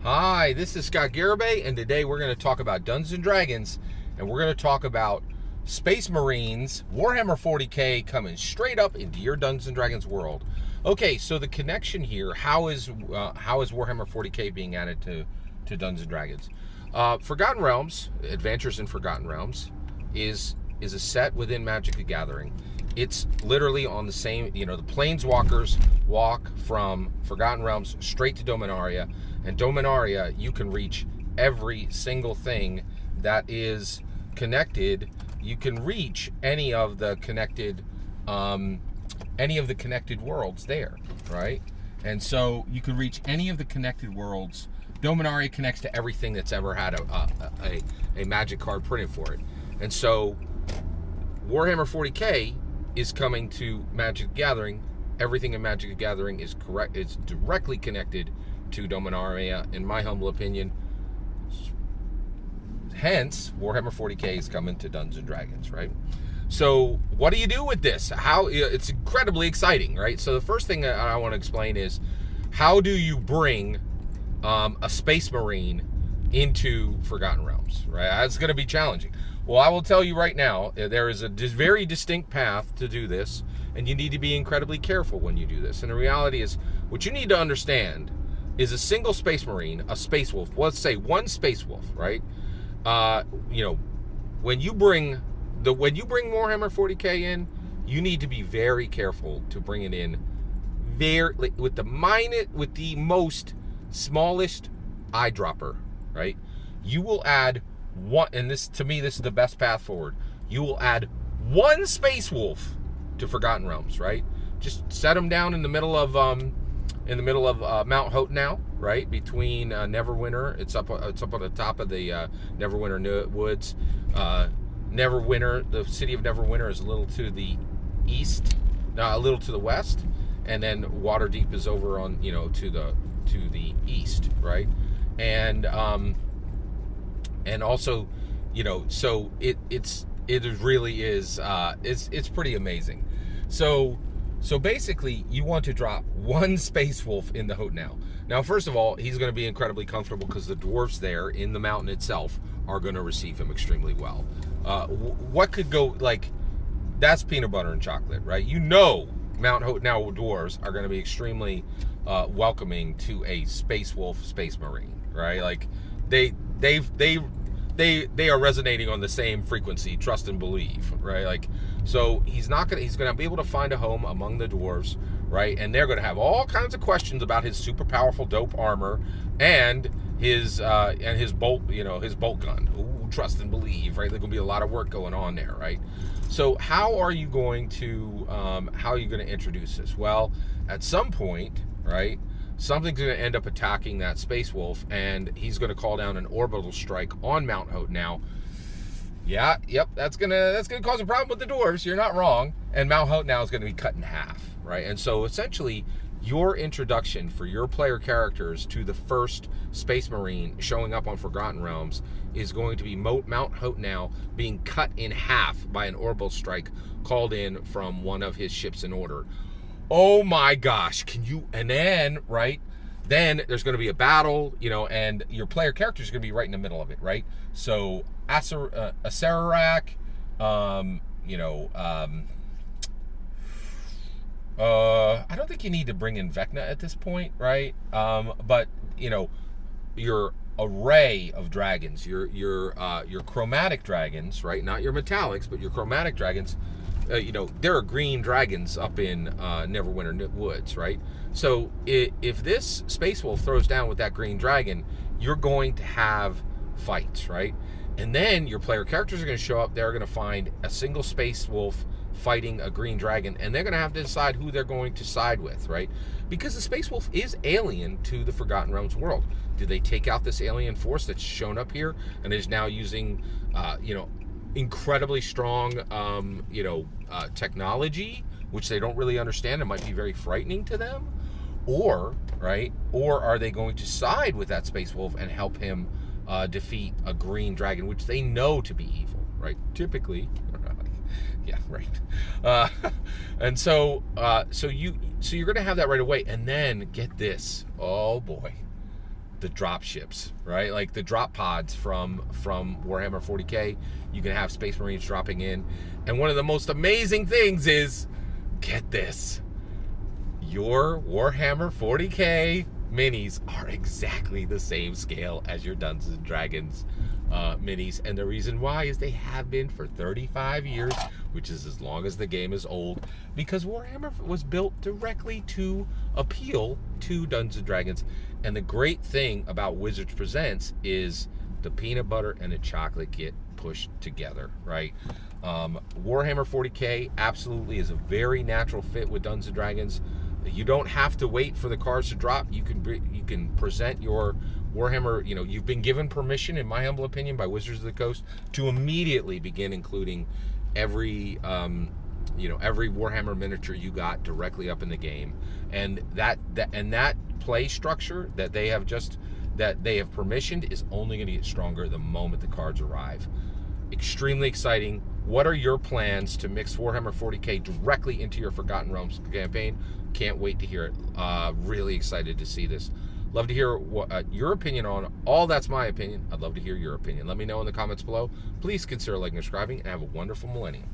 Hi, this is Scott Garibay, and today we're going to talk about Dungeons and Dragons, and we're going to talk about Space Marines, Warhammer 40K coming straight up into your Dungeons and Dragons world. Okay, so the connection here, how is Warhammer 40K being added to Dungeons and Dragons? Forgotten Realms, Adventures in Forgotten Realms, is a set within Magic the Gathering. It's literally on the same, the Planeswalkers walk from Forgotten Realms straight to Dominaria, and Dominaria, you can reach every single thing that is connected. You can reach any of the connected worlds there, right? And so you can reach any of the connected worlds. Dominaria connects to everything that's ever had a magic card printed for it. And so Warhammer 40K is coming to Magic the Gathering. Everything in Magic the Gathering is correct. It's directly connected to Dominaria, in my humble opinion. Hence, Warhammer 40K is coming to Dungeons and Dragons, right? So, what do you do with this? It's incredibly exciting, right? So, the first thing that I want to explain is, how do you bring a Space Marine into Forgotten Realms, right? That's going to be challenging. Well, I will tell you right now, there is a very distinct path to do this, and you need to be incredibly careful when you do this. And the reality is, what you need to understand is a single Space Marine, a Space Wolf, let's say one Space Wolf, right? When you bring Warhammer 40K in, you need to be very careful to bring it in with the most smallest eyedropper, right? You will add one, and this is the best path forward. You will add one Space Wolf to Forgotten Realms, right? Just set them down in the middle of Mount Hotenow, right between Neverwinter. It's up on the top of the Neverwinter woods. The city of Neverwinter is a little to the east, a little to the west, and then Waterdeep is over on to the east, right? And also, so it really is it's pretty amazing. So basically, you want to drop one Space Wolf in the Hotenow. Now, first of all, he's going to be incredibly comfortable because the dwarves there in the mountain itself are going to receive him extremely well. What could go, that's peanut butter and chocolate, right? Mount Hotenow dwarves are going to be extremely welcoming to a Space Wolf Space Marine, right? They are resonating on the same frequency, trust and believe, right? So he's going to be able to find a home among the dwarves, right? And they're going to have all kinds of questions about his super powerful dope armor and his bolt, his bolt gun. Ooh, trust and believe, right? There's going to be a lot of work going on there, right? So how are you going to introduce this? Well, at some point, right, something's going to end up attacking that Space Wolf, and he's going to call down an orbital strike on Mount Hotenow. That's gonna cause a problem with the dwarves. You're not wrong. And Mount Hotenow is going to be cut in half, right? And so essentially, your introduction for your player characters to the first Space Marine showing up on Forgotten Realms is going to be Mount Hotenow being cut in half by an orbital strike called in from one of his ships in order. Oh my gosh, and then, right, then there's going to be a battle, and your player character is going to be right in the middle of it, right? So, Acererak, I don't think you need to bring in Vecna at this point, right? But, your array of dragons, your chromatic dragons, right? Not your metallics, but your chromatic dragons. There are green dragons up in Neverwinter Woods, right? So if this Space Wolf throws down with that green dragon, you're going to have fights, right? And then your player characters are going to show up. They're going to find a single Space Wolf fighting a green dragon, and they're going to have to decide who they're going to side with, right? Because the Space Wolf is alien to the Forgotten Realms world. Do they take out this alien force that's shown up here and is now using, incredibly strong, technology, which they don't really understand and might be very frightening to them? Or are they going to side with that Space Wolf and help him defeat a green dragon, which they know to be evil, right? Typically, yeah, right. And so you're going to have that right away, and then get this. Oh boy, the drop ships, right? Like the drop pods from Warhammer 40K. You can have Space Marines dropping in. And one of the most amazing things is, get this, your Warhammer 40K minis are exactly the same scale as your Dungeons & Dragons minis. And the reason why is they have been for 35 years, which is as long as the game is old, because Warhammer was built directly to appeal to Dungeons & Dragons. And the great thing about Wizards Presents is the peanut butter and the chocolate get pushed together, right? Warhammer 40K absolutely is a very natural fit with Dungeons & Dragons. You don't have to wait for the cards to drop. You can present your Warhammer, you've been given permission, in my humble opinion, by Wizards of the Coast to immediately begin including every Warhammer miniature you got directly up in the game. And that play structure that they have permissioned is only going to get stronger the moment the cards arrive. Extremely exciting. What are your plans to mix Warhammer 40K directly into your Forgotten Realms campaign? Can't wait to hear it. Really excited to see this. Love to hear what your opinion on all. That's my opinion. I'd love to hear your opinion. Let me know in the comments below. Please consider liking and subscribing, and have a wonderful millennium.